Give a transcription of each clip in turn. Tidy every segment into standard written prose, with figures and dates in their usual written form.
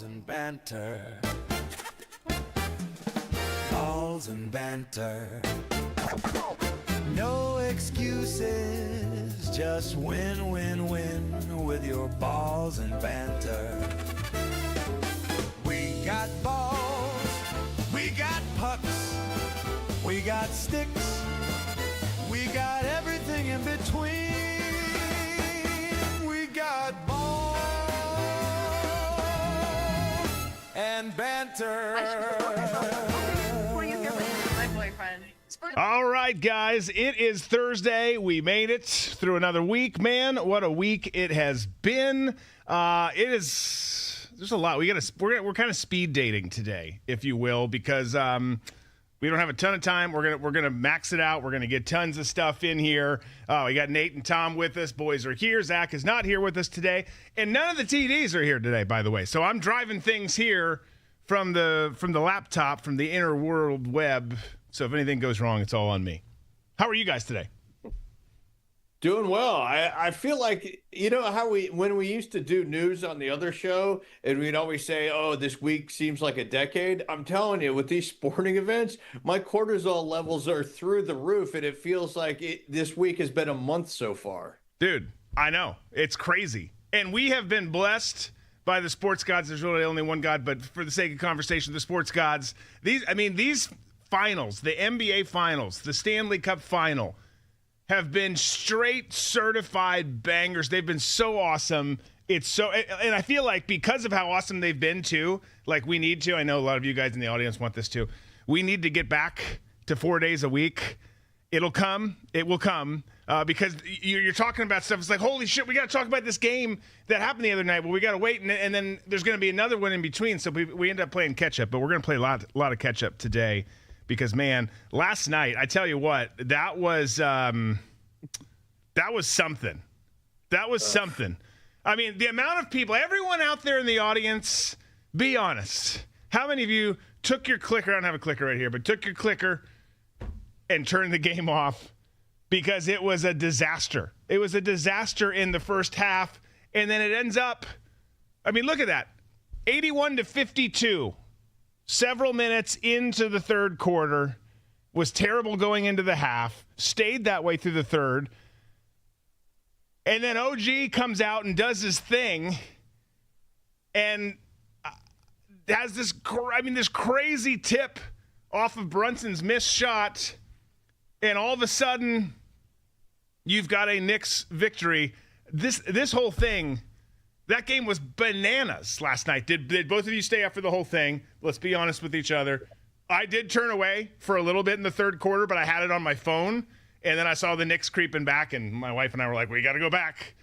And banter, balls and banter, no excuses, just win, win, win with your balls and banter. We got balls, we got pucks, we got sticks, we got everything in between. We got balls and banter. All right, guys, it is Thursday. We made it through another week. Man, what a week it has been. There's a lot. We're kind of speed dating today, if you will, because we don't have a ton of time. We're gonna max it out. We're gonna get tons of stuff in here. We got Nate and Tom with us. Boys are here. Zach is not here with us today, and none of the TDs are here today, by the way. So I'm driving things here from the laptop, from the inner world web. So if anything goes wrong, it's all on me. How are you guys today? Doing well. I feel like, you know how when we used to do news on the other show and we'd always say, oh, this week seems like a decade. I'm telling you, with these sporting events, my cortisol levels are through the roof, and it feels like this week has been a month so far. Dude, I know. It's crazy. And we have been blessed by the sports gods. There's really only one God, but for the sake of conversation, the sports gods, these finals, the NBA finals, the Stanley Cup Final, have been straight certified bangers. They've been so awesome. And I feel like because of how awesome they've been too, like we need to, I know a lot of you guys in the audience want this too, we need to get back to 4 days a week. It'll come. It will come. Because you're talking about stuff. It's like, holy shit, we got to talk about this game that happened the other night. Well, we got to wait, and then there's going to be another one in between. So we end up playing catch-up. But we're going to play a lot of catch-up today. Because, man, last night, I tell you what, that was something. That was something. I mean, the amount of people, everyone out there in the audience, be honest. How many of you took your clicker? I don't have a clicker right here, but took your clicker and turned the game off because it was a disaster. It was a disaster in the first half, and then it ends up, I mean, look at that, 81-52. Several minutes into the third quarter, was terrible going into the half, stayed that way through the third, and then OG comes out and does his thing, and has this crazy tip off of Brunson's missed shot, and all of a sudden, you've got a Knicks victory. This whole thing. That game was bananas last night. Did both of you stay up for the whole thing? Let's be honest with each other. I did turn away for a little bit in the third quarter, but I had it on my phone, and then I saw the Knicks creeping back, and my wife and I were like, we got to go back.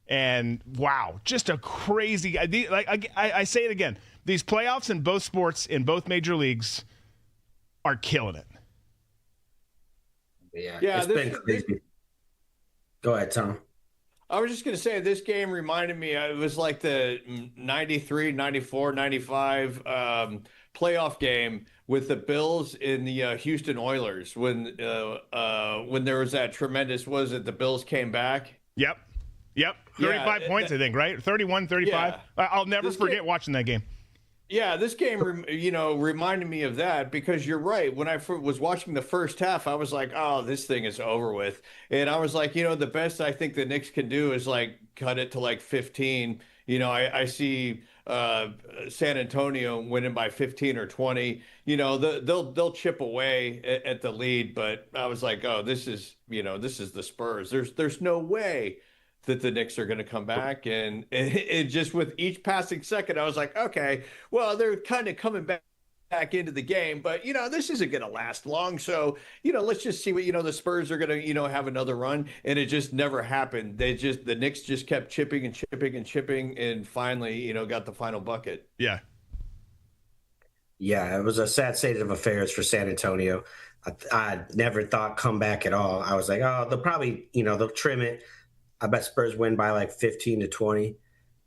And, wow, just a crazy – I say it again. These playoffs in both sports, in both major leagues, are killing it. Yeah, it's been crazy. Go ahead, Tom. I was just going to say this game reminded me, it was like the 93, 94, 95 playoff game with the Bills in the Houston Oilers when there was that tremendous, was it the Bills came back? Yep. 35 points, I think, right? 31, 35. Yeah. I'll never forget watching that game. Yeah, this game, reminded me of that because you're right. When I was watching the first half, I was like, oh, this thing is over with. And I was like, the best I think the Knicks can do is like cut it to like 15. I see San Antonio winning by 15 or 20. They'll chip away at the lead. But I was like, oh, this is the Spurs. There's no way that the Knicks are going to come back. And it just with each passing second, I was like, okay, well, they're kind of coming back into the game, but this isn't going to last long. So, let's just see what, the Spurs are going to, have another run. And it just never happened. The Knicks just kept chipping and chipping and chipping. And finally, got the final bucket. Yeah. Yeah. It was a sad state of affairs for San Antonio. I never thought come back at all. I was like, oh, they'll probably, they'll trim it. I bet Spurs win by like 15 to 20.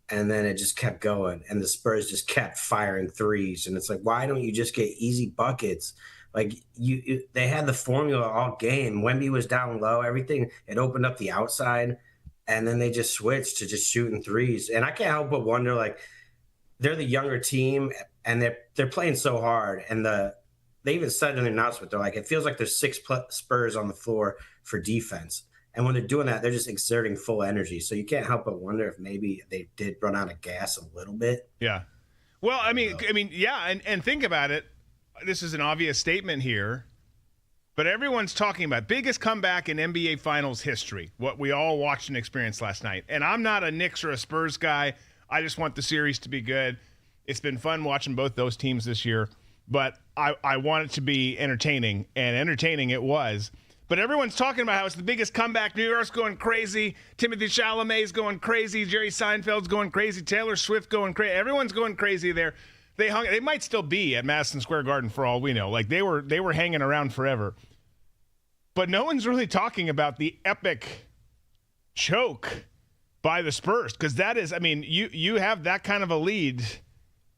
And then it just kept going. And the Spurs just kept firing threes. And it's like, why don't you just get easy buckets? Like they had the formula all game. Wemby was down low, everything. It opened up the outside. And then they just switched to just shooting threes. And I can't help but wonder, like, they're the younger team and they're playing so hard. And they even said in the announcement, they're like, it feels like there's 6 Spurs on the floor for defense. And when they're doing that, they're just exerting full energy. So you can't help but wonder if maybe they did run out of gas a little bit. Yeah. Well, I mean, yeah. And think about it. This is an obvious statement here, but everyone's talking about biggest comeback in NBA Finals history, what we all watched and experienced last night. And I'm not a Knicks or a Spurs guy. I just want the series to be good. It's been fun watching both those teams this year, but I want it to be entertaining, and entertaining it was. But everyone's talking about how it's the biggest comeback. New York's going crazy. Timothy Chalamet's going crazy. Jerry Seinfeld's going crazy. Taylor Swift going crazy. Everyone's going crazy there. They might still be at Madison Square Garden for all we know. Like they were hanging around forever. But no one's really talking about the epic choke by the Spurs, because that is, I mean, you have that kind of a lead,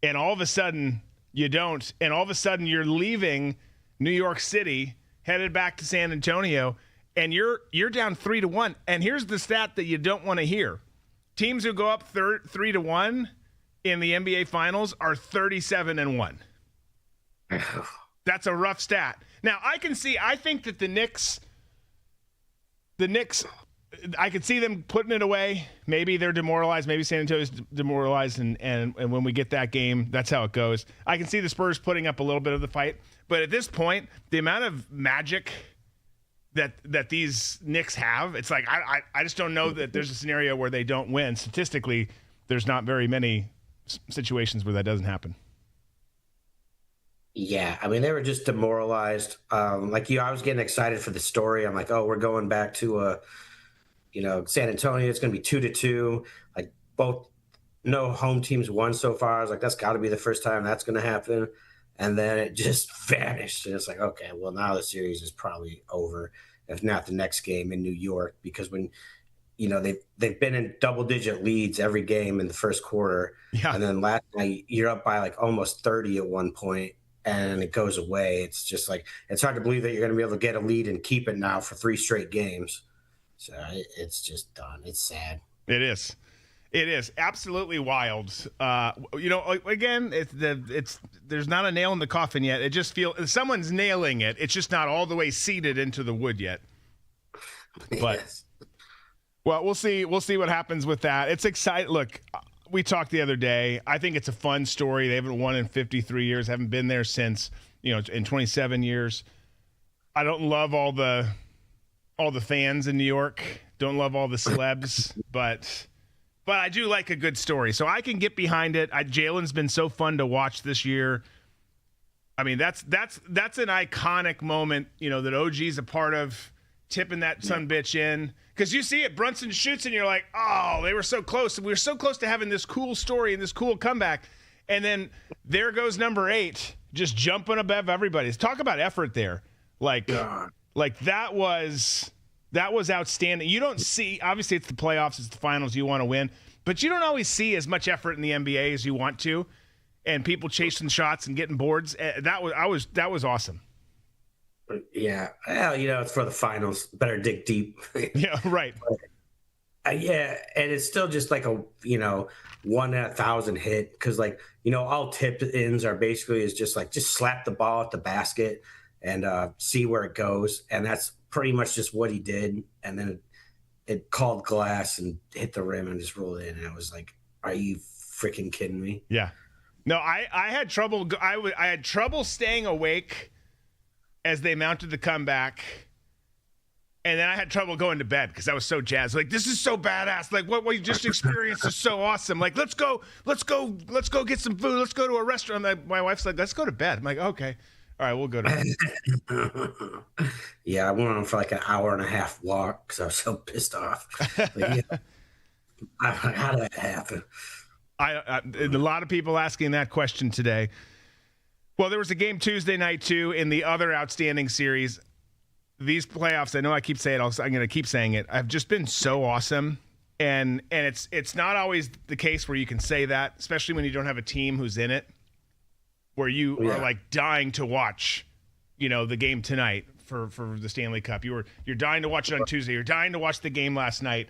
and all of a sudden you don't, and all of a sudden you're leaving New York City, headed back to San Antonio, and you're down 3-1. And here's the stat that you don't want to hear: teams who go up 3-1 in the NBA Finals are 37-1. That's a rough stat. Now I think that the Knicks, I could see them putting it away. Maybe they're demoralized. Maybe San Antonio's demoralized, and when we get that game, that's how it goes. I can see the Spurs putting up a little bit of the fight. But at this point, the amount of magic that these Knicks have, it's like I just don't know that there's a scenario where they don't win. Statistically, there's not very many situations where that doesn't happen. Yeah, I mean, they were just demoralized. I was getting excited for the story. I'm like, oh, we're going back to San Antonio. It's going to be 2-2. Like no home teams won so far. I was like, that's got to be the first time that's going to happen. And then it just vanished. And it's like, okay, well, now the series is probably over, if not the next game in New York, because when, they've been in double-digit leads every game in the first quarter. Yeah. And then last night, you're up by like almost 30 at one point, and it goes away. It's just like, it's hard to believe that you're going to be able to get a lead and keep it now for 3 straight games. So it's just done. It's sad. It is. It is absolutely wild. Again, there's not a nail in the coffin yet. It just feels someone's nailing it. It's just not all the way seated into the wood yet. But yes. Well, we'll see. We'll see what happens with that. It's exciting. Look, we talked the other day. I think it's a fun story. They haven't won in 53 years. Haven't been there since in 27 years. I don't love all the fans in New York. Don't love all the celebs, but I do like a good story, so I can get behind it. Jalen's been so fun to watch this year. I mean, that's an iconic moment, that OG's a part of, tipping that sumbitch in. Because you see it, Brunson shoots, and you're like, oh, they were so close. We were so close to having this cool story and this cool comeback. And then there goes number 8, just jumping above everybody. Talk about effort there. Like that was That was outstanding. You don't see, obviously it's the playoffs, it's the finals, you want to win, but you don't always see as much effort in the NBA as you want to, and people chasing shots and getting boards. That was awesome. Yeah. Well, it's for the finals. Better dig deep. Yeah, right. Yeah, and it's still just like a 1 in 1,000 hit, because all tip ins are basically is just slap the ball at the basket and see where it goes, and that's pretty much just what he did. And then it called glass and hit the rim and just rolled in, and I was like, "Are you freaking kidding me?" Yeah. No, I had trouble. I had trouble staying awake as they mounted the comeback. And then I had trouble going to bed because I was so jazzed. Like, this is so badass. Like, what we just experienced is so awesome. Like, let's go get some food. Let's go to a restaurant. My wife's like, let's go to bed. I'm like, okay. All right, we'll go to bed. Yeah, I went on for like an 1.5-hour walk because I was so pissed off. But yeah, how did that happen? A lot of people asking that question today. Well, there was a game Tuesday night, too, in the other outstanding series. These playoffs, I know I keep saying it, I'm going to keep saying it, have just been so awesome. And it's not always the case where you can say that, especially when you don't have a team who's in it, where you are like dying to watch, the game tonight for the Stanley Cup. You're dying to watch it on Tuesday. You're dying to watch the game last night.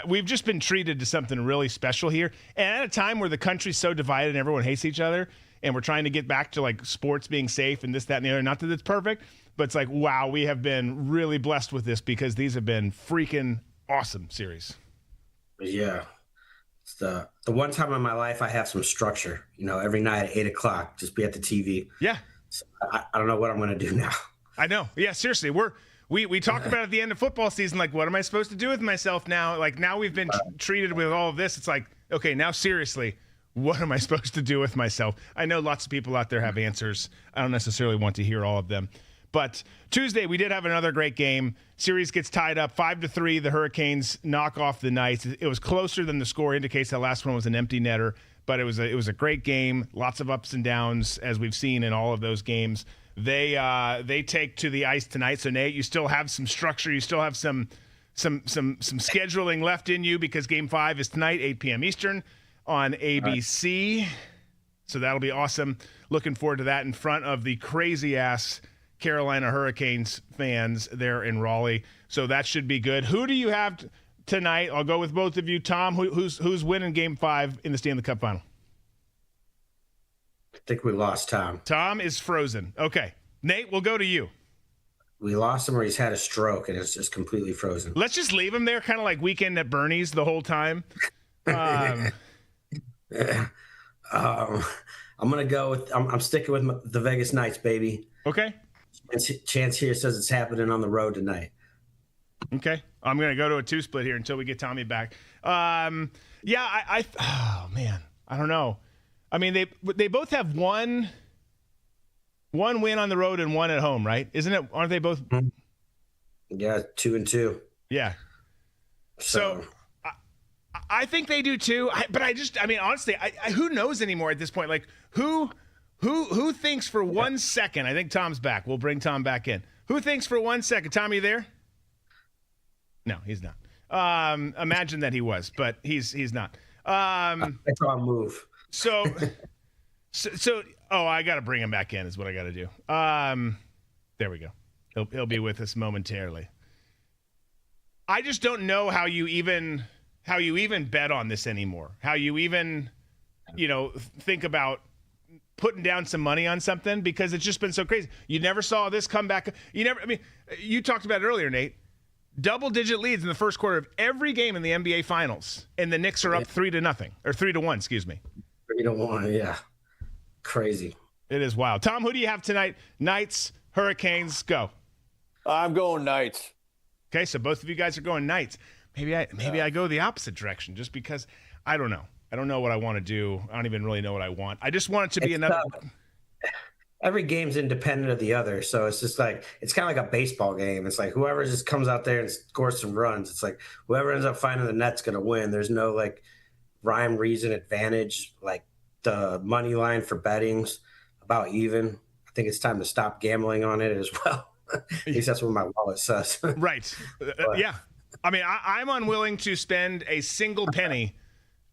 We've just been treated to something really special here. And at a time where the country's so divided and everyone hates each other, and we're trying to get back to like sports being safe and this, that, and the other. Not that it's perfect, but it's like, wow, we have been really blessed with this because these have been freaking awesome series. Yeah. It's the one time in my life I have some structure, every night at 8:00, just be at the TV. Yeah. So I don't know what I'm going to do now. I know. Yeah, seriously. We talk about at the end of football season, like, what am I supposed to do with myself now? Like, now we've been treated with all of this. It's like, okay, now seriously, what am I supposed to do with myself? I know lots of people out there have answers. I don't necessarily want to hear all of them. But Tuesday, we did have another great game. Series gets tied up 5-3. The Hurricanes knock off the Knights. It was closer than the score indicates. That last one was an empty netter, but it was a great game. Lots of ups and downs, as we've seen in all of those games. They take to the ice tonight. So Nate, you still have some structure. You still have some scheduling left in you, because Game 5 is tonight, 8 p.m. Eastern on ABC. Right. So that'll be awesome. Looking forward to that in front of the crazy-ass Carolina Hurricanes fans there in Raleigh. So that should be good. Who do you have tonight? I'll go with both of you. Tom, who's winning Game 5 in the Stanley Cup Final? I think we lost Tom. Tom is frozen. Okay. Nate, we'll go to you. We lost him, or he's had a stroke and it's just completely frozen. Let's just leave him there, kind of like Weekend at Bernie's the whole time. I'm going to go with I'm sticking with the Vegas Knights, baby. Okay. Chance here says it's happening on the road tonight. Okay. I'm going to go to a 2-split here until we get Tommy back. Oh, man. I don't know. I mean, they both have one win on the road and one at home, right? Isn't it? Aren't they both? Yeah, 2-2. Yeah. So I think they do too. But honestly, who knows anymore at this point? Like, who thinks for 1 second? I think Tom's back. We'll bring Tom back in. Who thinks for 1 second? Tom, you there? No, he's not. Imagine that he was, but he's not. That's our move. So, I got to bring him back in is what I got to do. There we go. He'll be with us momentarily. I just don't know how you even bet on this anymore. How you even, think about putting down some money on something, because it's just been so crazy. You never saw this come back. You talked about it earlier, Nate. Double-digit leads in the first quarter of every game in the NBA Finals, and the Knicks are up 3-0, or 3-1, excuse me. 3-1, yeah. Crazy. It is wild. Tom, who do you have tonight? Knights, Hurricanes, go. I'm going Knights. Okay, so both of you guys are going Knights. Maybe I go the opposite direction, just because I don't know. I don't know what I want to do. I don't even really know what I want. I just want it to be another. Every game's independent of the other, so it's just like it's kind of like a baseball game. It's like whoever just comes out there and scores some runs. It's like whoever ends up finding the net's going to win. There's no like rhyme, reason, advantage. Like the money line for betting's about even. I think it's time to stop gambling on it as well. At least that's what my wallet says. Right. Yeah. I mean, I'm unwilling to spend a single penny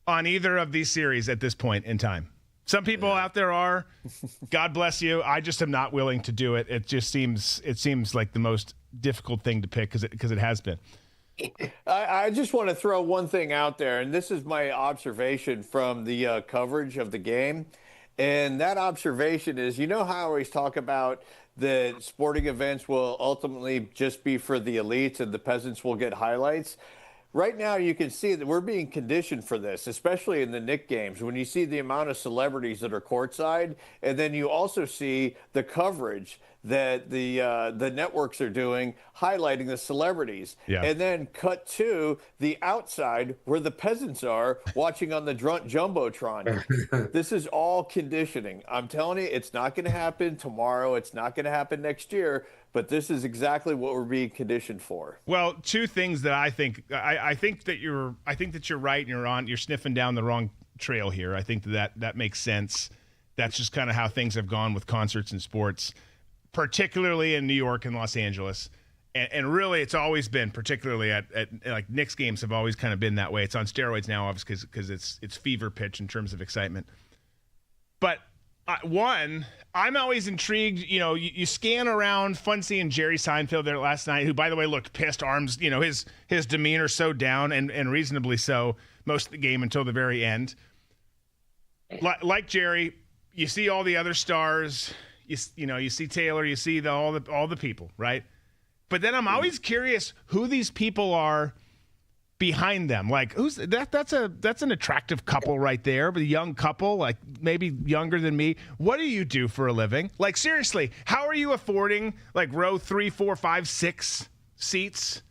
on either of these series at this point in time. Some people out there are. God bless you. I just am not willing to do it. It seems like the most difficult thing to pick because it has been. I just want to throw one thing out there, and this is my observation from the coverage of the game. And that observation is, you know how I always talk about the sporting events will ultimately just be for the elites and the peasants will get highlights? Right now, you can see that we're being conditioned for this, especially in the Knicks games, when you see the amount of celebrities that are courtside, and then you also see the coverage that the networks are doing, highlighting the celebrities. Yeah. And then cut to the outside where the peasants are watching on the Jumbotron. This is all conditioning. I'm telling you, it's not going to happen tomorrow. It's not going to happen next year. But this is exactly what we're being conditioned for. Well, two things that I think that you're right, and you're sniffing down the wrong trail here. I think that makes sense. That's just kind of how things have gone with concerts and sports, particularly in New York and Los Angeles. And really, it's always been, particularly at like Knicks games have always kind of been that way. It's on steroids now, obviously, because it's fever pitch in terms of excitement. But one, I'm always intrigued. You know, you scan around, fun seeing Jerry Seinfeld there last night, who, by the way, looked pissed, arms, you know, his demeanor so down, and reasonably so, most of the game until the very end. Like Jerry, you see all the other stars, you see Taylor, you see all the people, right? But then I'm always curious who these people are behind them. Like, who's that's an attractive couple right there, but a young couple, like maybe younger than me. What do you do for a living? Like, seriously, how are you affording like row 3, 4, 5, 6 seats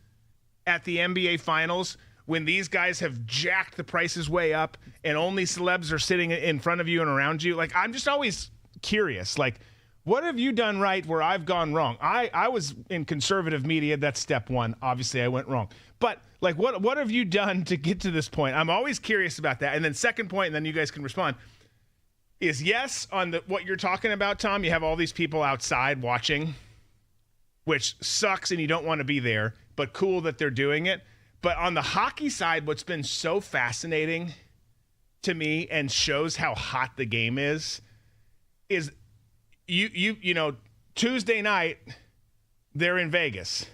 at the NBA Finals when these guys have jacked the prices way up and only celebs are sitting in front of you and around you? Like, I'm just always curious, like, what have you done right where I've gone wrong? I was in conservative media. That's step one. Obviously, I went wrong. But, like, what have you done to get to this point? I'm always curious about that. And then second point, and then you guys can respond, is yes, on what you're talking about, Tom, you have all these people outside watching, which sucks and you don't want to be there, but cool that they're doing it. But on the hockey side, what's been so fascinating to me and shows how hot the game is you know, Tuesday night, they're in Vegas.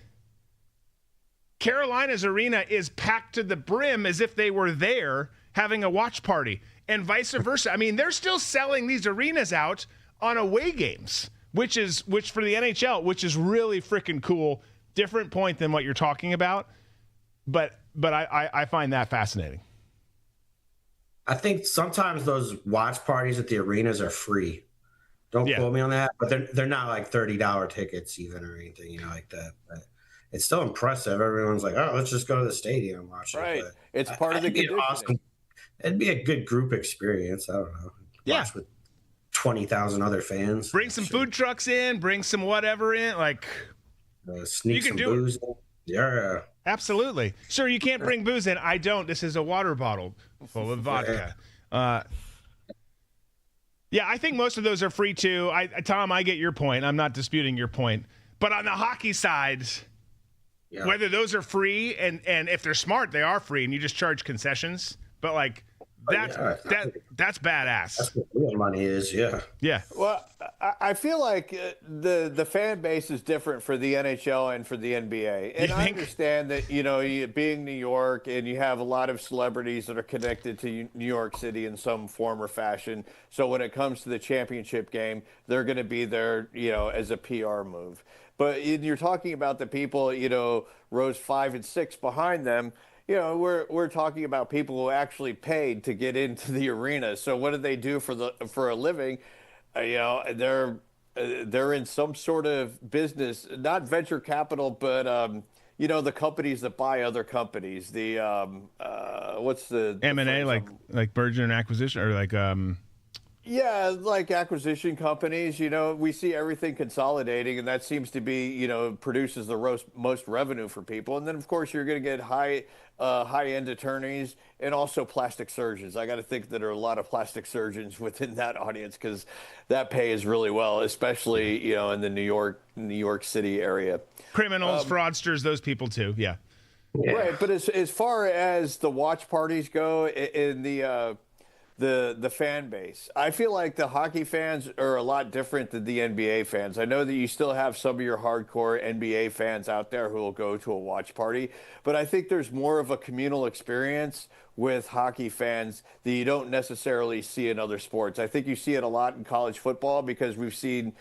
Carolina's arena is packed to the brim as if they were there having a watch party, and vice versa. I mean, they're still selling these arenas out on away games, which for the NHL, which is really freaking cool. Different point than what you're talking about, but I find that fascinating. I think sometimes those watch parties at the arenas are free. Don't quote me on that, but they're not like $30 tickets even or anything, you know, like that. But it's still impressive. Everyone's like, "Oh, let's just go to the stadium and watch it." Right, But it's part of the conditioning. Awesome. It'd be a good group experience. I don't know. Watch with 20,000 other fans. Bring some food trucks in. Bring some whatever in. Like, sneak some booze in. Yeah. Absolutely. Sir, you can't bring booze in. I don't. This is a water bottle full of vodka. Yeah, I think most of those are free too. Tom, I get your point. I'm not disputing your point. But on the hockey side, whether those are free and if they're smart, they are free and you just charge concessions. But like that's badass. That's what real money is, yeah. Yeah. Well, I feel like the fan base is different for the NHL and for the NBA. And I understand that, you know, being New York and you have a lot of celebrities that are connected to New York City in some form or fashion. So when it comes to the championship game, they're going to be there, you know, as a PR move. But you're talking about the people, you know, rows 5 and 6 behind them. You know, we're talking about people who actually paid to get into the arena. So what do they do for a living? You know, they're in some sort of business, not venture capital, but you know, the companies that buy other companies. The what's the M&A, like merger and acquisition, or like Yeah, like acquisition companies, we see everything consolidating, and that seems to be, produces the most revenue for people. And then, of course, you're going to get high-end attorneys and also plastic surgeons. I got to think that there are a lot of plastic surgeons within that audience because that pays really well, especially, in the New York City area. Criminals, fraudsters, those people too. Yeah. Right, but as far as the watch parties go in the fan base, I feel like the hockey fans are a lot different than the NBA fans. I know that you still have some of your hardcore NBA fans out there who will go to a watch party, but I think there's more of a communal experience with hockey fans that you don't necessarily see in other sports. I think you see it a lot in college football because we've seen,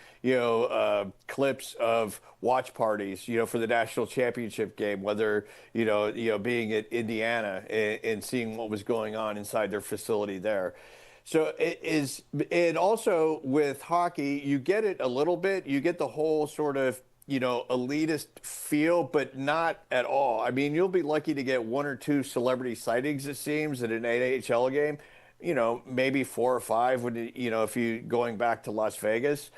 clips of watch parties, for the national championship game, whether, being at Indiana and seeing what was going on inside their facility there. So it is, and also with hockey, you get it a little bit. You get the whole sort of, elitist feel, but not at all. I mean, you'll be lucky to get one or two celebrity sightings, it seems, at an NHL game. Maybe 4 or 5 when if you going back to Las Vegas.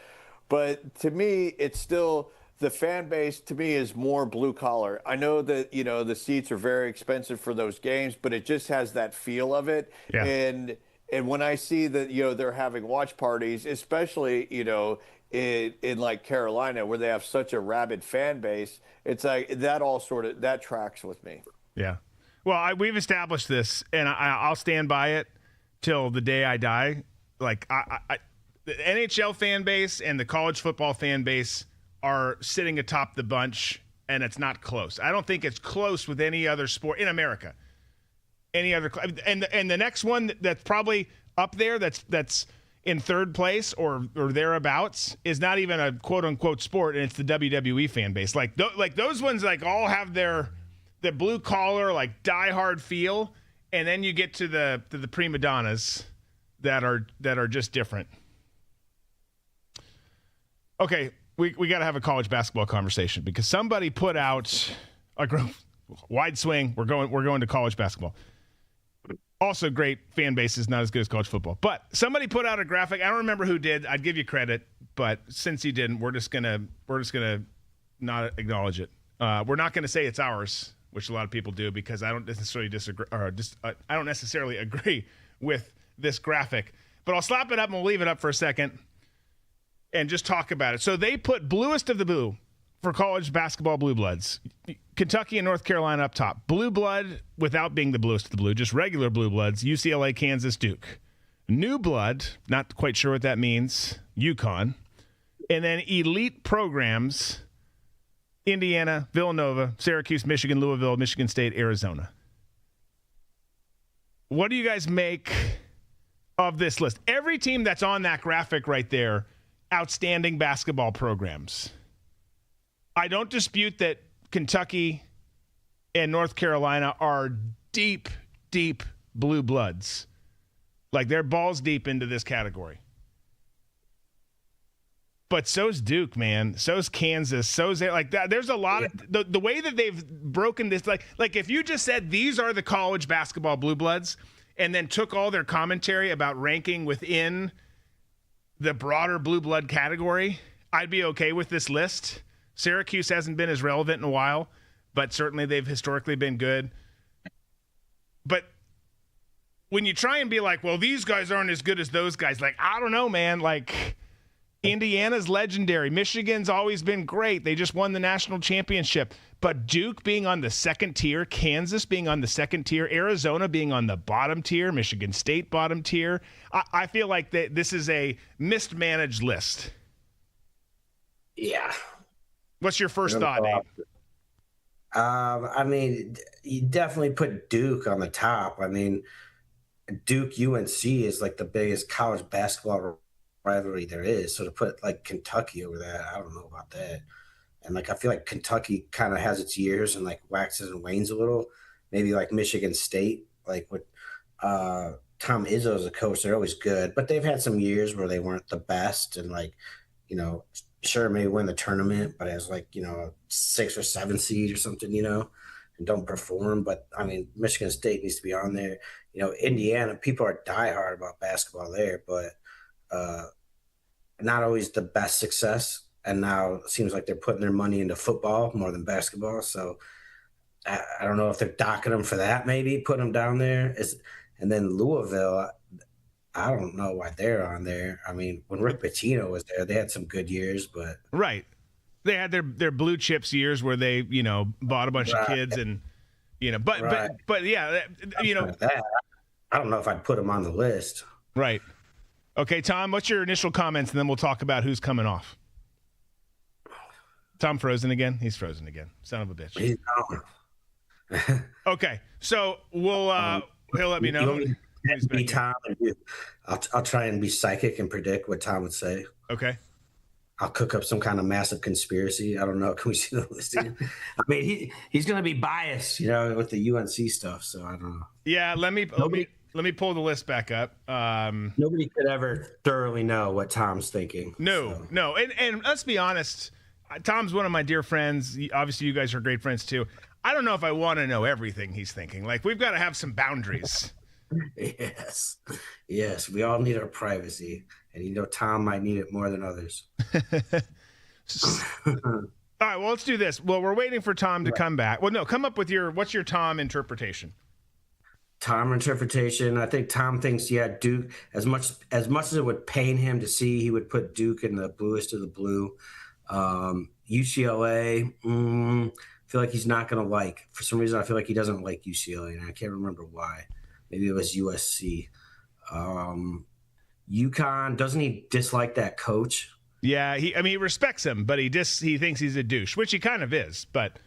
But to me, it's still the fan base. To me, is more blue collar. I know that the seats are very expensive for those games, but it just has that feel of it. Yeah. And when I see that they're having watch parties, especially in like Carolina where they have such a rabid fan base, it's like that tracks with me. Yeah. Well, we've established this, and I'll stand by it till the day I die. Like the NHL fan base and the college football fan base are sitting atop the bunch, and it's not close. I don't think it's close with any other sport in America. Any other, and the next one that's probably up there that's in third place or thereabouts is not even a quote unquote sport, and it's the WWE fan base. Like those ones all have the blue collar like diehard feel, and then you get to the prima donnas that are just different. Okay, we got to have a college basketball conversation because somebody put out a wide swing. We're going to college basketball. Also, great fan base is not as good as college football. But somebody put out a graphic. I don't remember who did. I'd give you credit, but since you didn't, we're just gonna not acknowledge it. We're not gonna say it's ours, which a lot of people do because I don't necessarily disagree, or I don't necessarily agree with this graphic. But I'll slap it up and we'll leave it up for a second and just talk about it. So they put bluest of the blue for college basketball blue bloods. Kentucky and North Carolina up top. Blue blood without being the bluest of the blue, just regular blue bloods. UCLA, Kansas, Duke. New blood, not quite sure what that means. UConn. And then elite programs, Indiana, Villanova, Syracuse, Michigan, Louisville, Michigan State, Arizona. What do you guys make of this list? Every team that's on that graphic right there, outstanding basketball programs. I don't dispute that Kentucky and North Carolina are deep, deep blue bloods. Like they're balls deep into this category. But so's Duke, man. So's Kansas. So's like that. There's a lot of the way that they've broken this. Like if you just said these are the college basketball blue bloods, and then took all their commentary about ranking within the broader blue blood category, I'd be okay with this list. Syracuse hasn't been as relevant in a while, but certainly they've historically been good. But when you try and be like, well, these guys aren't as good as those guys, like, I don't know, man. Like, Indiana's legendary. Michigan's always been great. They just won the national championship. But Duke being on the second tier, Kansas being on the second tier, Arizona being on the bottom tier, Michigan State bottom tier, I feel like this is a mismanaged list. Yeah. What's your first thought, Nate? I mean, you definitely put Duke on the top. I mean, Duke UNC is like the biggest college basketball rivalry there is. So to put like Kentucky over that, I don't know about that. And like I feel like Kentucky kind of has its years and like waxes and wanes a little. Maybe like Michigan State, like with Tom Izzo as a coach, they're always good, but they've had some years where they weren't the best and like, sure, maybe win the tournament, but as like, a 6 or 7 seed or something, and don't perform. But I mean, Michigan State needs to be on there. Indiana, people are diehard about basketball there, but not always the best success. And now it seems like they're putting their money into football more than basketball. So I don't know if they're docking them for that, maybe putting them down there. And then Louisville, I don't know why they're on there. I mean, when Rick Pitino was there, they had some good years, but right. They had their blue chips years where they, bought a bunch of kids and, but yeah, that, I don't know if I'd put them on the list. Right. Okay, Tom, what's your initial comments, and then we'll talk about who's coming off. Tom frozen again? He's frozen again. Son of a bitch. He's gone. Okay, so he'll let me know. Be Tom, and I'll try and be psychic and predict what Tom would say. Okay. I'll cook up some kind of massive conspiracy. I don't know. Can we see the listing? I mean, he's going to be biased, with the UNC stuff. So I don't know. Yeah, let me pull the list back up. Nobody could ever thoroughly know what Tom's thinking. No. And let's be honest. Tom's one of my dear friends. Obviously, you guys are great friends too. I don't know if I want to know everything he's thinking. Like, we've got to have some boundaries. Yes. We all need our privacy. And Tom might need it more than others. All right, well, let's do this. Well, we're waiting for Tom to come back. Well, no, come up with what's your Tom interpretation? Tom interpretation. I think Tom thinks, Duke, as much as it would pain him to see, he would put Duke in the bluest of the blue. UCLA, I feel like he's not going to like. For some reason, I feel like he doesn't like UCLA, and I can't remember why. Maybe it was USC. UConn, doesn't he dislike that coach? Yeah, he respects him, but he thinks he's a douche, which he kind of is. But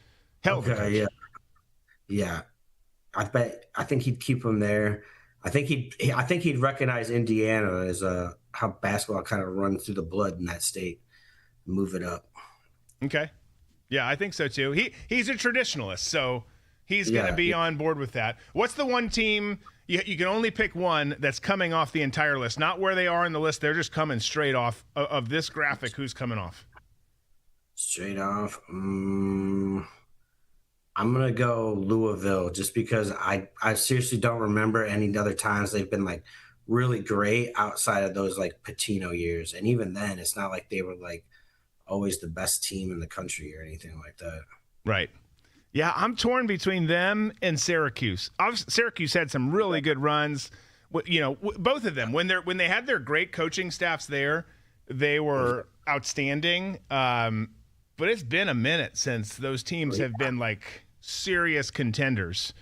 hell, okay, yeah. I think he'd keep him there. I think he'd recognize Indiana as how basketball kind of runs through the blood in that state. Move it up. Okay, yeah, I think so too. He's a traditionalist, so he's going to be on board with that. What's the one team? You can only pick one that's coming off the entire list, not where they are in the list. They're just coming straight off of this graphic. Who's coming off? Straight off. I'm going to go Louisville just because I seriously don't remember any other times they've been like really great outside of those like Pitino years. And even then, it's not like they were like always the best team in the country or anything like that. Right. Yeah, I'm torn between them and Syracuse. Syracuse had some really good runs. Both of them when they had their great coaching staffs there, they were outstanding. But it's been a minute since those teams have been like serious contenders.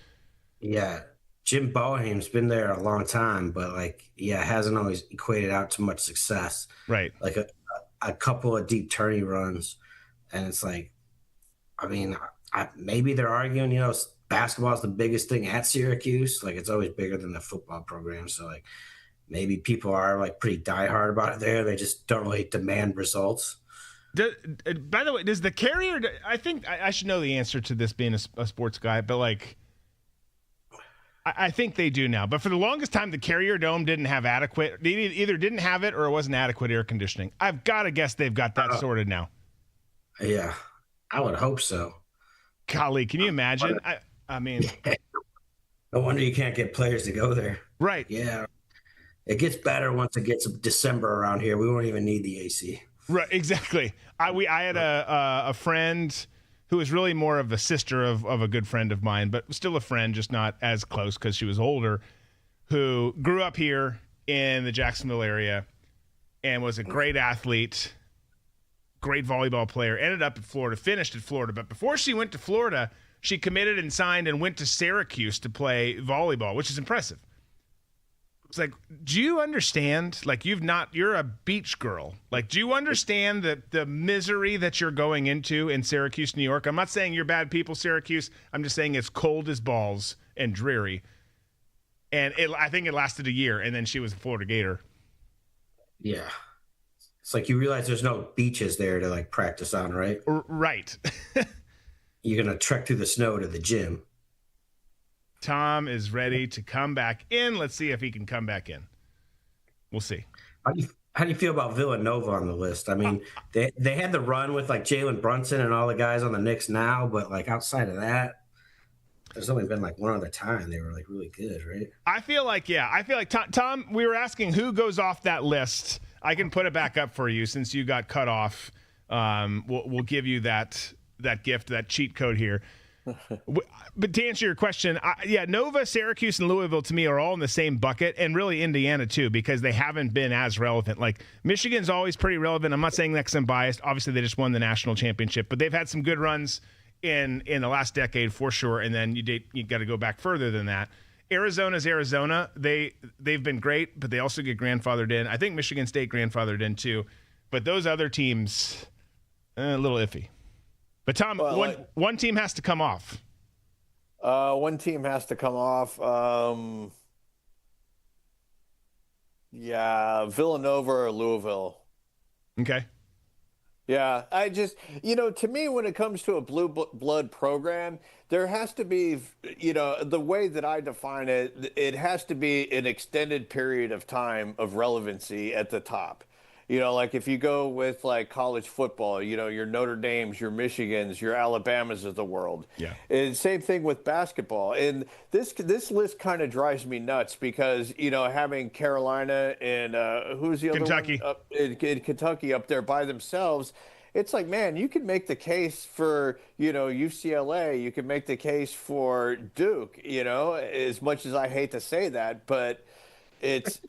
Yeah, Jim Boeheim's been there a long time, but hasn't always equated out to much success. Right, like a couple of deep tourney runs, and it's like, I mean. Maybe they're arguing, basketball is the biggest thing at Syracuse. Like, it's always bigger than the football program. So, like, maybe people are, like, pretty diehard about it there. They just don't really demand results. By the way, does the Carrier – I think I should know the answer to this being a sports guy, but, like, I think they do now. But for the longest time, the Carrier Dome didn't have adequate – they either didn't have it or it wasn't adequate air conditioning. I've got to guess they've got that sorted now. Yeah, I would hope so. Golly, can you imagine? I mean, no wonder you can't get players to go there. Right. Yeah. It gets better once it gets December around here. We won't even need the AC. Right. Exactly. I had a friend who was really more of a sister of a good friend of mine, but still a friend, just not as close because she was older, who grew up here in the Jacksonville area and was a great athlete. Great volleyball player, ended up at Florida, finished at Florida. But before she went to Florida, she committed and signed and went to Syracuse to play volleyball, which is impressive. It's like, do you understand? Like, you're a beach girl. Like, do you understand the misery that you're going into in Syracuse, New York? I'm not saying you're bad people, Syracuse. I'm just saying it's cold as balls and dreary. And I think it lasted a year, and then she was a Florida Gator. Yeah. It's like you realize there's no beaches there to like practice on, right? Right. You're going to trek through the snow to the gym. Tom is ready to come back in. Let's see if he can come back in. We'll see. How do you feel about Villanova on the list? I mean, they had the run with like Jalen Brunson and all the guys on the Knicks now, but like outside of that, there's only been like one other time they were like really good, right? I feel like Tom, we were asking who goes off that list. I can put it back up for you since you got cut off. We'll give you that gift, that cheat code here. But to answer your question, Nova, Syracuse, and Louisville to me are all in the same bucket, and really Indiana too, because they haven't been as relevant. Like Michigan's always pretty relevant. I'm not saying that 'cause I'm biased. Obviously, they just won the national championship, but they've had some good runs in the last decade for sure. And then you got to go back further than that. Arizona's Arizona. They've been great, but they also get grandfathered in. I think Michigan State grandfathered in too, but those other teams a little iffy. But Tom, one team has to come off. One team has to come off. Villanova or Louisville. Okay. Yeah, I just, to me, when it comes to a blue blood program, there has to be, the way that I define it, it has to be an extended period of time of relevancy at the top. Like if you go with like college football, your Notre Dames, your Michigans, your Alabamas of the world. Yeah. And same thing with basketball. And this list kind of drives me nuts because, having Carolina and who's the other Kentucky. one in Kentucky up there by themselves, it's like, man, you can make the case for, UCLA. You can make the case for Duke, as much as I hate to say that, but it's,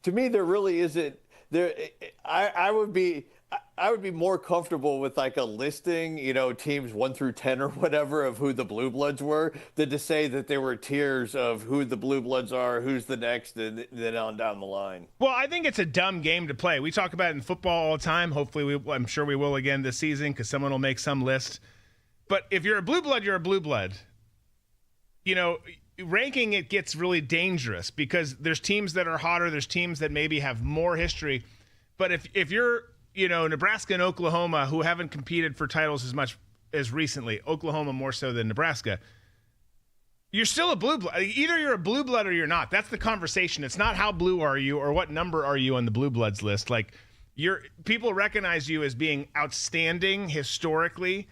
to me, there really isn't there. I would be more comfortable with like a listing, teams 1 through 10 or whatever of who the Blue Bloods were than to say that there were tiers of who the Blue Bloods are, who's the next, and then on down the line. Well, I think it's a dumb game to play. We talk about it in football all the time. Hopefully, I'm sure we will again this season because someone will make some list. But if you're a Blue Blood, you're a Blue Blood. Ranking it gets really dangerous because there's teams that are hotter, there's teams that maybe have more history. But if you're, Nebraska and Oklahoma who haven't competed for titles as much as recently, Oklahoma more so than Nebraska, you're still a blue blood. Either you're a blue blood or you're not. That's the conversation. It's not how blue are you or what number are you on the Blue Bloods list. Like people recognize you as being outstanding historically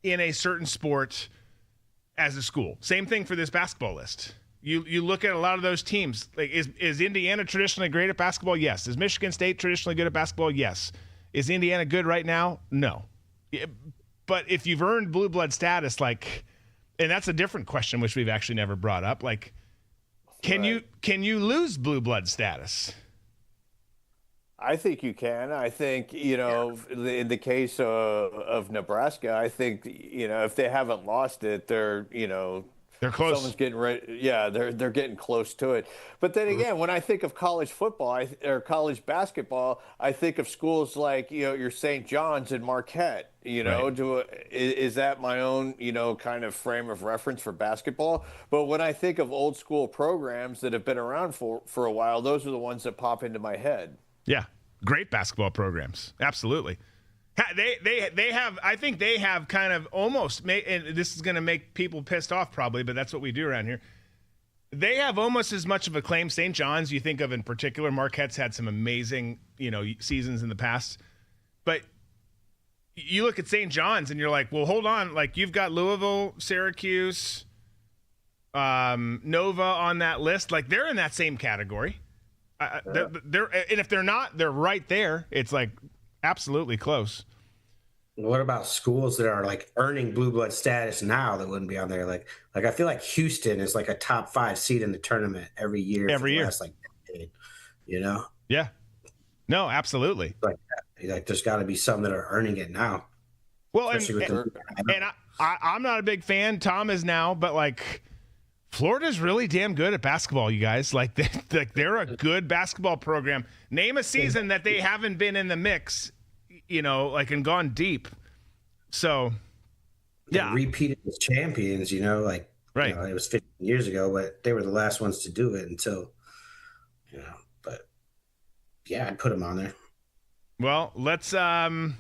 in a certain sport as a school. Same thing for this basketball list. You look at a lot of those teams. Like is Indiana traditionally great at basketball? Yes. Is Michigan State traditionally good at basketball? Yes. Is Indiana good right now? No. But if you've earned blue blood status, and that's a different question which we've actually never brought up. Like, can you lose blue blood status? I think you can. I think, in the case of Nebraska, I think, if they haven't lost it, they're close. Someone's getting ready. Yeah, they're getting close to it. But then again, when I think of college football or college basketball, I think of schools like, your St. John's and Marquette. Right. Is that my own, kind of frame of reference for basketball? But when I think of old school programs that have been around for a while, those are the ones that pop into my head. Yeah, great basketball programs. Absolutely. They have, I think they have kind of almost, and this is going to make people pissed off probably, but that's what we do around here. They have almost as much of a claim. St. John's, you think of in particular, Marquette's had some amazing, seasons in the past. But you look at St. John's and you're like, well, hold on. Like you've got Louisville, Syracuse, Nova on that list. Like they're in that same category. They're and if they're not, they're right there. It's like absolutely close. What about schools that are like earning blue blood status now that wouldn't be on there? Like I feel like Houston is like a top 5 seed in the tournament every year. Last, decade, Yeah. No, absolutely. Like there's got to be some that are earning it now. Well, and I'm not a big fan. Tom is now, but like. Florida's really damn good at basketball, you guys. Like they're a good basketball program. Name a season that they haven't been in the mix, and gone deep. So, yeah. They repeated as champions, right. It was 15 years ago, but they were the last ones to do it until, but yeah, I'd put them on there. Well, let's, I don't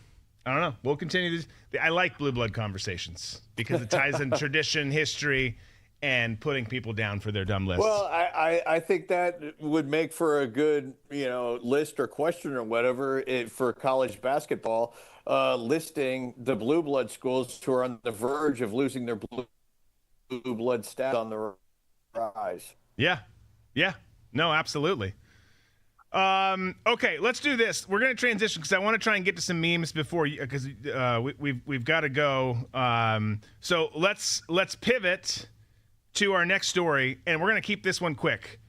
know. We'll continue this. I like blue blood conversations because it ties in tradition, history, and putting people down for their dumb lists. Well, I think that would make for a good, list or question or whatever for college basketball, listing the blue blood schools who are on the verge of losing their blue blood status on the rise. Yeah. Yeah. No, absolutely. Okay, let's do this. We're going to transition because I want to try and get to some memes before you, because we've got to go. So let's pivot to our next story, and we're going to keep this one quick.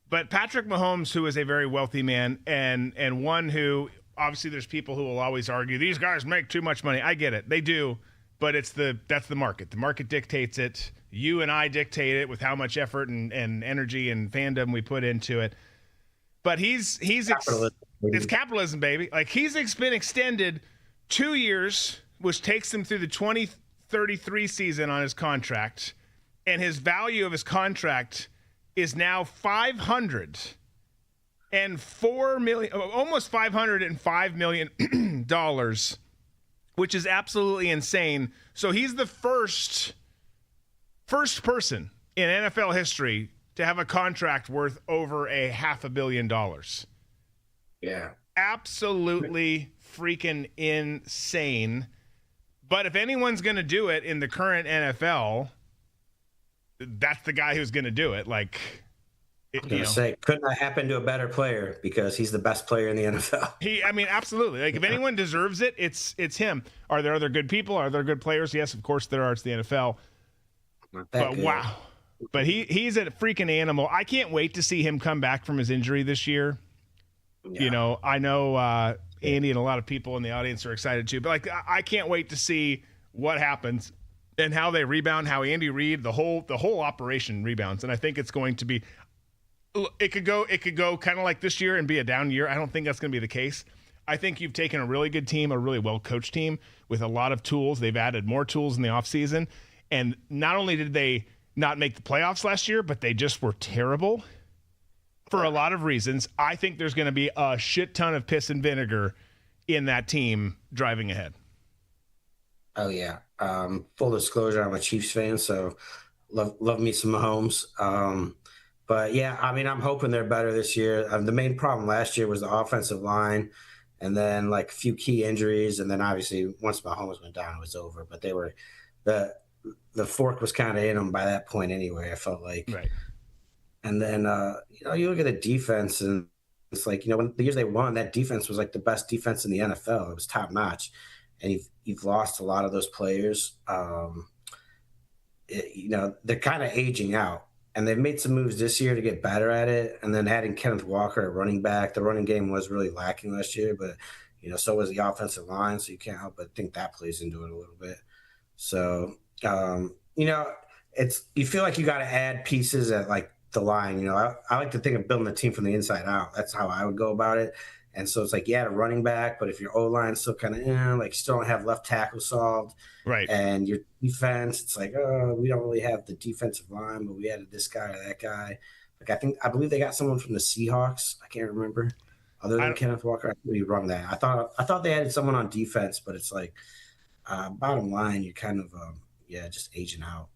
But Patrick Mahomes, who is a very wealthy man, and one who obviously there's people who will always argue these guys make too much money. I get it, they do, but that's the market. The market dictates it. You and I dictate it with how much effort and energy and fandom we put into it. But it's capitalism, baby. Like he's been extended 2 years, which takes him through the 2033 season on his contract, and his value of his contract is now $504 million, almost $505 million dollars, which is absolutely insane. So he's the first person in NFL history to have a contract worth over $500 million. Yeah. Absolutely freaking insane. But if anyone's going to do it in the current NFL, that's the guy who's going to do it. Like, couldn't have happened to a better player because he's the best player in the NFL. Absolutely. Like, if anyone deserves it, it's him. Are there other good people? Are there good players? Yes, of course there are. It's the NFL. But good. Wow. But he's a freaking animal. I can't wait to see him come back from his injury this year. Yeah. I know Andy and a lot of people in the audience are excited too. But like, I can't wait to see what happens and how they rebound, how Andy Reid, the whole operation rebounds. And I think it's going to be. It could go kind of like this year and be a down year. I don't think that's going to be the case. I think you've taken a really good team, a really well-coached team with a lot of tools. They've added more tools in the offseason. And not only did they not make the playoffs last year, but they just were terrible for a lot of reasons. I think there's going to be a shit ton of piss and vinegar in that team driving ahead. Oh, yeah. Full disclosure, I'm a Chiefs fan, so love me some Mahomes. But, yeah, I'm hoping they're better this year. The main problem last year was the offensive line and then, like, a few key injuries. And then, obviously, once Mahomes went down, it was over. But they were the fork was kind of in them by that point anyway, I felt like. Right. And then, you look at the defense, and it's like, when the years they won, that defense was, like, the best defense in the NFL. It was top-notch. And you've lost a lot of those players. They're kind of aging out. And they've made some moves this year to get better at it. And then adding Kenneth Walker at running back. The running game was really lacking last year, but, so was the offensive line. So you can't help but think that plays into it a little bit. So, you feel like you got to add pieces at, like, the line. I like to think of building a team from the inside out. That's how I would go about it. And so it's like, you had a running back, but if your O-line still kind of, like, still don't have left tackle solved. Right. And your defense, it's like, we don't really have the defensive line, but we added this guy or that guy. Like, I believe they got someone from the Seahawks. I can't remember. Other than Kenneth Walker, I could be wrong that. I thought they added someone on defense, but it's like, bottom line, you're kind of, just aging out.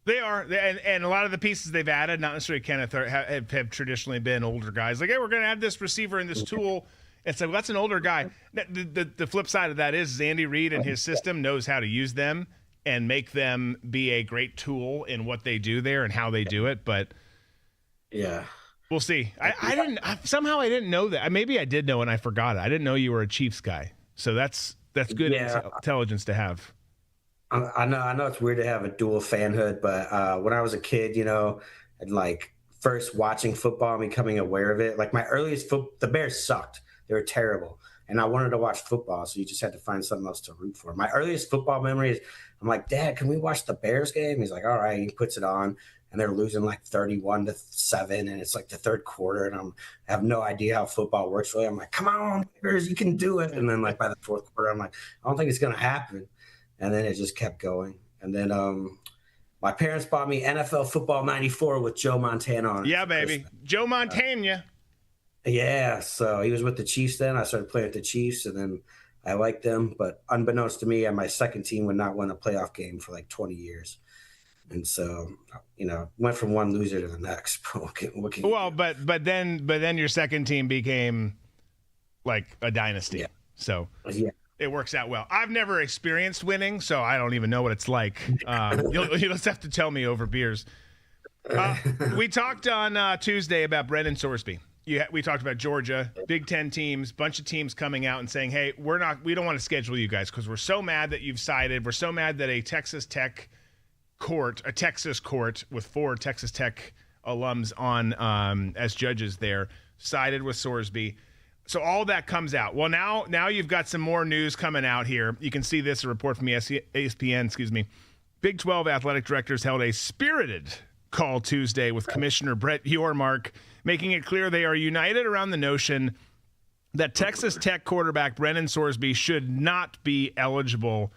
They are, and a lot of the pieces they've added, not necessarily Kenneth, have traditionally been older guys. Like, hey, we're going to add this receiver and this tool. It's like, well, that's an older guy. The flip side of that is Andy Reid and his system knows how to use them and make them be a great tool in what they do there and how they do it. But yeah, we'll see. I didn't know that. Maybe I did know and I forgot it. I didn't know you were a Chiefs guy. So that's good intelligence to have. I know it's weird to have a dual fanhood, but when I was a kid, and like first watching football and becoming aware of it, like my earliest the Bears sucked. They were terrible. And I wanted to watch football, so you just had to find something else to root for. My earliest football memory is, I'm like, Dad, can we watch the Bears game? He's like, all right. He puts it on, and they're losing like 31-7, and it's like the third quarter, and I have no idea how football works really. I'm like, come on, Bears, you can do it. And then like by the fourth quarter, I'm like, I don't think it's going to happen. And then it just kept going. And then my parents bought me NFL Football 94 with Joe Montana on it. Yeah, baby. Joe Montana. Yeah, so he was with the Chiefs then. I started playing with the Chiefs, and then I liked them. But unbeknownst to me, my second team would not win a playoff game for like 20 years. And so, went from one loser to the next. But then your second team became like a dynasty. Yeah. So yeah. It works out well. I've never experienced winning, so I don't even know what it's like. You'll just have to tell me over beers. We talked on Tuesday about Brendan Sorsby. we talked about Georgia, Big Ten teams, bunch of teams coming out and saying, hey, we don't want to schedule you guys because we're so mad that you've sided. We're so mad that a Texas court with 4 Texas Tech alums on as judges there sided with Sorsby. So all that comes out. Well, now you've got some more news coming out here. You can see this, a report from ESPN, Big 12 athletic directors held a spirited call Tuesday with Commissioner Brett Yormark, making it clear they are united around the notion that Texas Tech quarterback Brendan Sorsby should not be eligible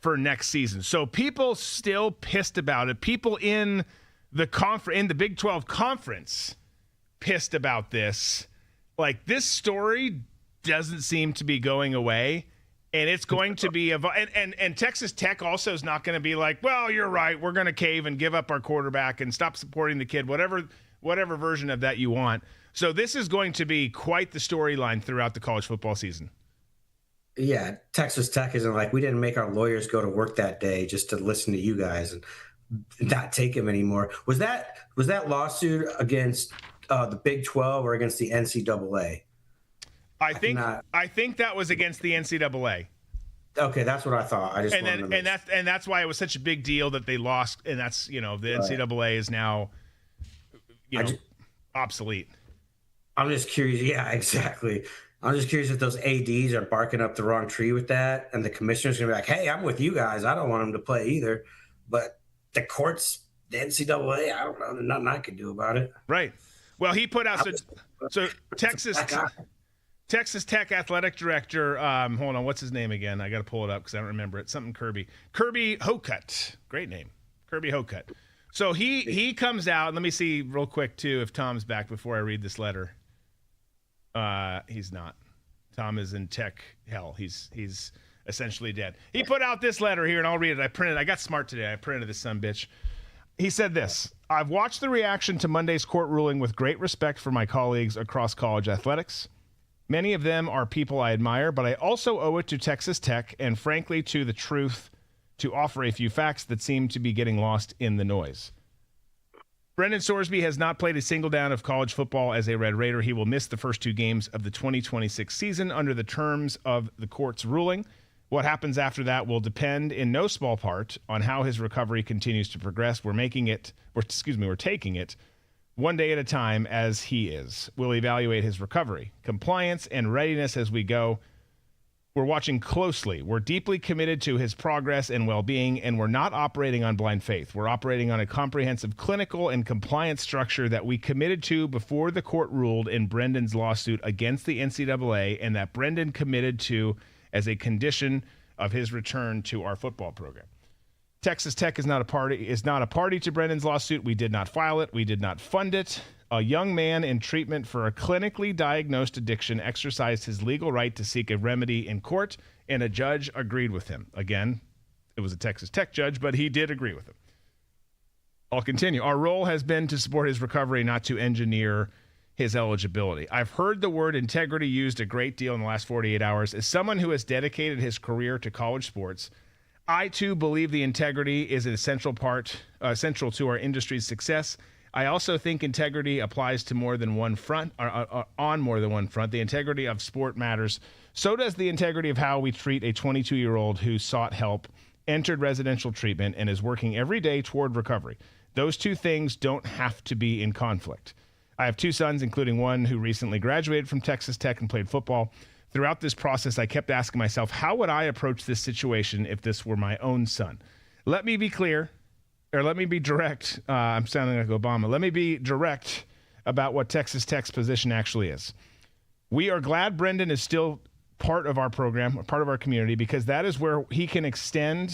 for next season. So people still pissed about it. People in the Big 12 conference pissed about this. Like, this story doesn't seem to be going away, and it's going to be and Texas Tech also is not going to be like, well, you're right, we're going to cave and give up our quarterback and stop supporting the kid, whatever version of that you want. So this is going to be quite the storyline throughout the college football season. Yeah, Texas Tech isn't like, we didn't make our lawyers go to work that day just to listen to you guys and not take him anymore. Was that lawsuit against the Big 12 or against the NCAA? I think that was against the NCAA. Okay, that's what I thought. That's why it was such a big deal that they lost, and that's, the NCAA is now obsolete. I'm just curious. Yeah, exactly. I'm just curious if those ADs are barking up the wrong tree with that, and the commissioner's gonna be like, "Hey, I'm with you guys. I don't want him to play either." But the courts, the NCAA, I don't know. There's nothing I can do about it. Right. Well, he put out so Texas Tech athletic director. Hold on, what's his name again? I got to pull it up because I don't remember it. Something Kirby Hocutt. Great name, Kirby Hocutt. So he comes out, and let me see real quick too if Tom's back before I read this letter. He's not. Tom is in tech hell. He's essentially dead. He put out this letter here, and I'll read it. I got smart today. I printed this sumbitch. He said this: I've watched the reaction to Monday's court ruling with great respect for my colleagues across college athletics. Many of them are people I admire, but I also owe it to Texas Tech and, frankly, to the truth to offer a few facts that seem to be getting lost in the noise. Brendan Sorsby has not played a single down of college football as a Red Raider. He will miss the first 2 games of the 2026 season under the terms of the court's ruling. What happens after that will depend in no small part on how his recovery continues to progress. We're taking it one day at a time as he is. We'll evaluate his recovery, compliance, and readiness as we go. We're watching closely. We're deeply committed to his progress and well-being, and we're not operating on blind faith. We're operating on a comprehensive clinical and compliance structure that we committed to before the court ruled in Brendan's lawsuit against the NCAA, and that Brendan committed to as a condition of his return to our football program. Texas Tech is not a party to Brendan's lawsuit. We did not file it. We did not fund it. A young man in treatment for a clinically diagnosed addiction exercised his legal right to seek a remedy in court, and a judge agreed with him. Again, it was a Texas Tech judge, but he did agree with him. I'll continue. Our role has been to support his recovery, not to engineer his eligibility. I've heard the word integrity used a great deal in the last 48 hours. As someone who has dedicated his career to college sports, I too believe the integrity is an essential to our industry's success. I also think integrity applies to more than one front, on more than one front. The integrity of sport matters. So does the integrity of how we treat a 22-year-old who sought help, entered residential treatment, and is working every day toward recovery. Those two things don't have to be in conflict. I have 2 sons, including one who recently graduated from Texas Tech and played football. Throughout this process, I kept asking myself, how would I approach this situation if this were my own son? Let me be clear. Or let me be direct. I'm sounding like Obama. Let me be direct about what Texas Tech's position actually is. We are glad Brendan is still part of our program, part of our community, because that is where we can extend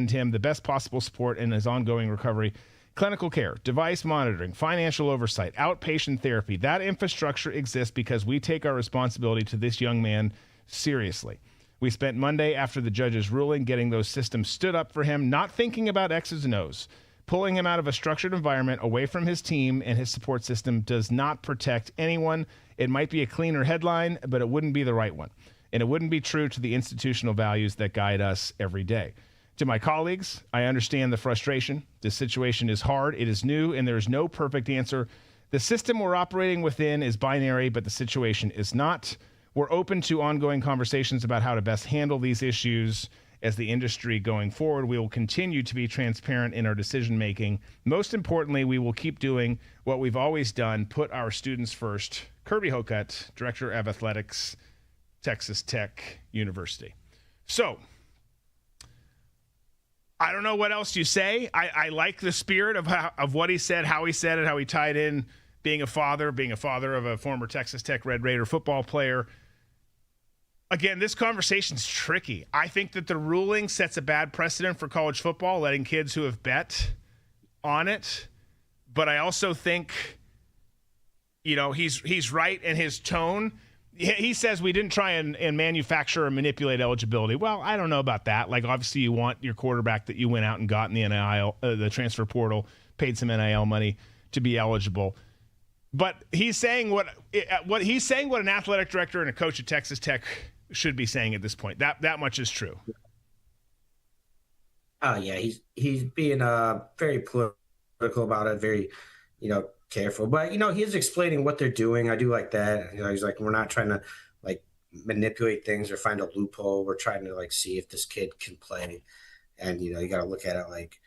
him the best possible support in his ongoing recovery. Clinical care, device monitoring, financial oversight, outpatient therapy. That infrastructure exists because we take our responsibility to this young man seriously. We spent Monday after the judge's ruling getting those systems stood up for him, not thinking about X's and O's. Pulling him out of a structured environment away from his team and his support system does not protect anyone. It might be a cleaner headline, but it wouldn't be the right one. And it wouldn't be true to the institutional values that guide us every day. To my colleagues, I understand the frustration. This situation is hard. It is new, and there is no perfect answer. The system we're operating within is binary, but the situation is not. We're open to ongoing conversations about how to best handle these issues as the industry going forward. We will continue to be transparent in our decision making. Most importantly, we will keep doing what we've always done, put our students first. Kirby Hocutt, Director of Athletics, Texas Tech University. So, I don't know what else you say. I like the spirit of what he said, how he said it, how he tied in being a father of a former Texas Tech Red Raider football player. Again, this conversation's tricky. I think that the ruling sets a bad precedent for college football, letting kids who have bet on it. But I also think, he's right in his tone. He says we didn't try and manufacture or manipulate eligibility. Well, I don't know about that. Like, obviously, you want your quarterback that you went out and got in the NIL, the transfer portal, paid some NIL money to be eligible. But he's saying what an athletic director and a coach at Texas Tech should be saying at this point. That much is true. Oh yeah, he's being very political about it, very careful. But he's explaining what they're doing. I do like that. He's like, we're not trying to like manipulate things or find a loophole. We're trying to like see if this kid can play. And you got to look at it like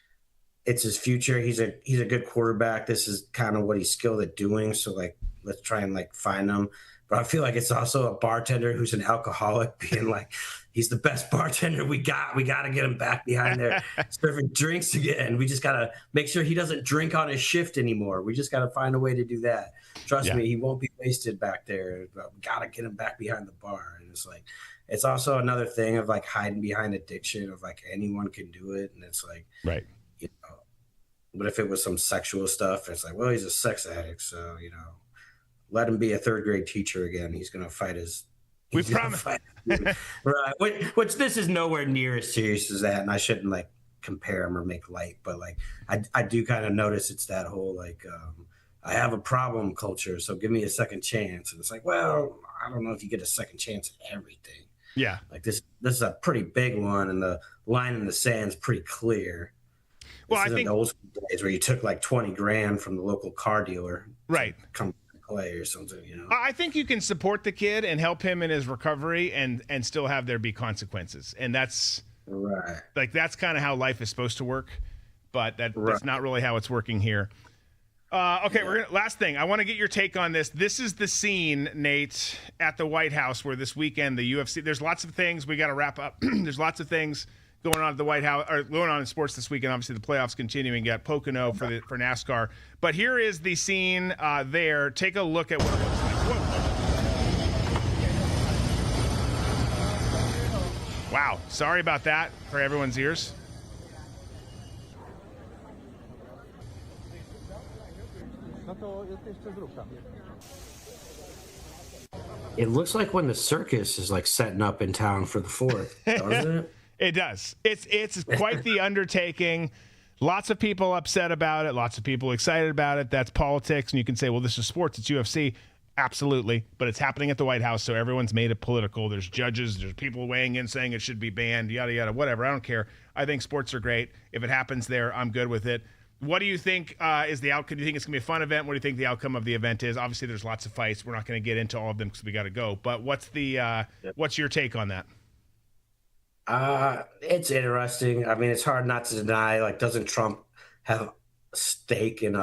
it's his future. He's a good quarterback. This is kind of what he's skilled at doing. So like, let's try and like find him. But I feel like it's also a bartender who's an alcoholic being like, he's the best bartender we got. We got to get him back behind there serving drinks again. We just got to make sure he doesn't drink on his shift anymore. We just got to find a way to do that. Trust me, he won't be wasted back there. But we got to get him back behind the bar. And it's like, it's also another thing of like hiding behind addiction of like anyone can do it. And it's like, right. But if it was some sexual stuff, it's like, well, he's a sex addict. So, let him be a third grade teacher again. He's going to fight we promise. Right. Which this is nowhere near as serious as that. And I shouldn't like compare him or make light, but like, I do kind of notice it's that whole, like, I have a problem culture. So give me a second chance. And it's like, well, I don't know if you get a second chance at everything. Yeah. Like this is a pretty big one. And the line in the sand's pretty clear. Well, this I think the old school days where you took like 20 grand from the local car dealer. Right. Come play or something, I think you can support the kid and help him in his recovery and still have there be consequences. And that's right. Like, that's kind of how life is supposed to work, but that's not really how it's working here. Okay. Last thing. I want to get your take on this. This is the scene, Nate, at the White House where this weekend, the UFC, there's lots of things we got to wrap up. There's lots of things going on at the White House, or going on in sports this weekend. Obviously, the playoffs continuing at Pocono for NASCAR. But here is the scene there. Take a look at what it looks like. Whoa. Wow. Sorry about that for everyone's ears. It looks like when the circus is like setting up in town for the 4th, doesn't it? It does. It's quite the undertaking. Lots of people upset about it. Lots of people excited about it. That's politics. And you can say, well, this is sports. It's UFC. Absolutely. But it's happening at the White House, so everyone's made it political. There's judges. There's people weighing in saying it should be banned, yada, yada, whatever. I don't care. I think sports are great. If it happens there, I'm good with it. What do you think is the outcome? Do you think it's going to be a fun event? What do you think the outcome of the event is? Obviously, there's lots of fights. We're not going to get into all of them because we got to go. But what's your take on that? It's interesting. I mean, it's hard not to deny. Like, doesn't Trump have stock in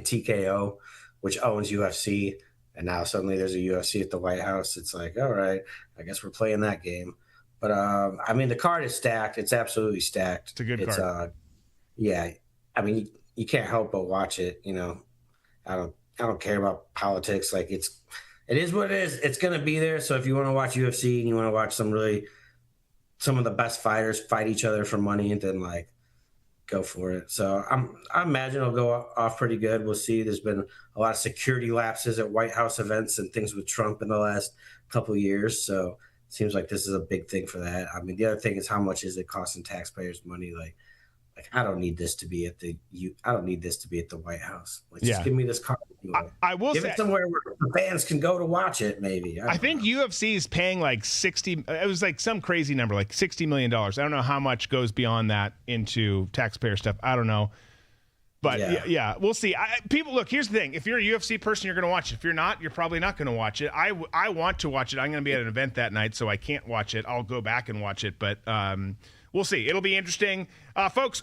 TKO, which owns UFC, and now suddenly there's a UFC at the White House? It's like, all right, I guess we're playing that game. But I mean, the card is stacked. It's absolutely stacked. It's a good card. Yeah. I mean, you can't help but watch it. I don't care about politics. Like, it is what it is. It's gonna be there. So if you want to watch UFC and you want to watch some of the best fighters fight each other for money, and then like go for it. So I imagine it'll go off pretty good. We'll see. There's been a lot of security lapses at White House events and things with Trump in the last couple of years. So it seems like this is a big thing for that. I mean, the other thing is, how much is it costing taxpayers money? Like I don't need this to be at the White House. Like, just give me this card. I will give say it somewhere where the fans can go to watch it. Maybe I think UFC is paying like 60. It was like some crazy number, like $60 million. I don't know how much goes beyond that into taxpayer stuff. I don't know. But yeah, we'll see. People, look, here's the thing. If you're a UFC person, you're going to watch it. If you're not, you're probably not going to watch it. I want to watch it. I'm going to be at an event that night, so I can't watch it. I'll go back and watch it, but we'll see. It'll be interesting. Folks,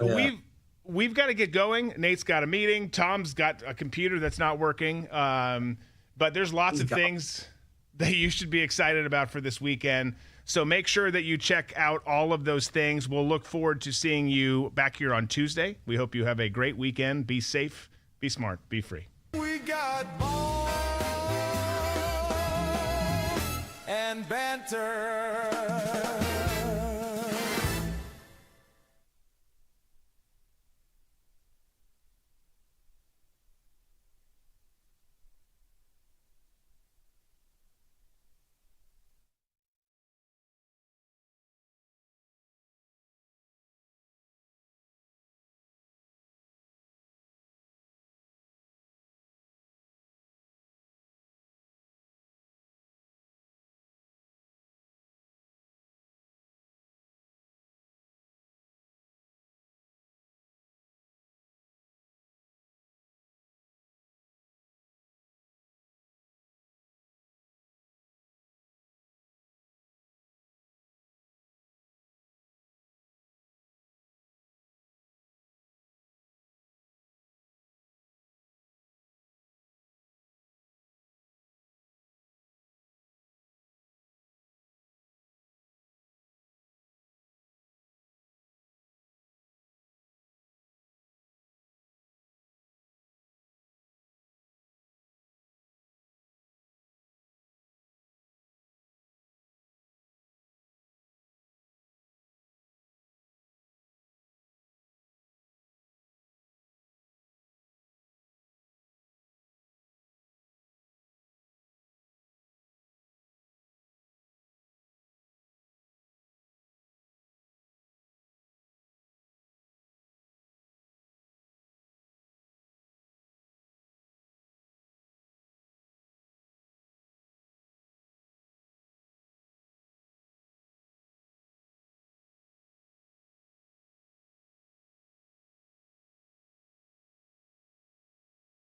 we've got to get going. Nate's got a meeting. Tom's got a computer that's not working. But there's lots of things that you should be excited about for this weekend. So make sure that you check out all of those things. We'll look forward to seeing you back here on Tuesday. We hope you have a great weekend. Be safe, be smart, be free. We got balls and banter.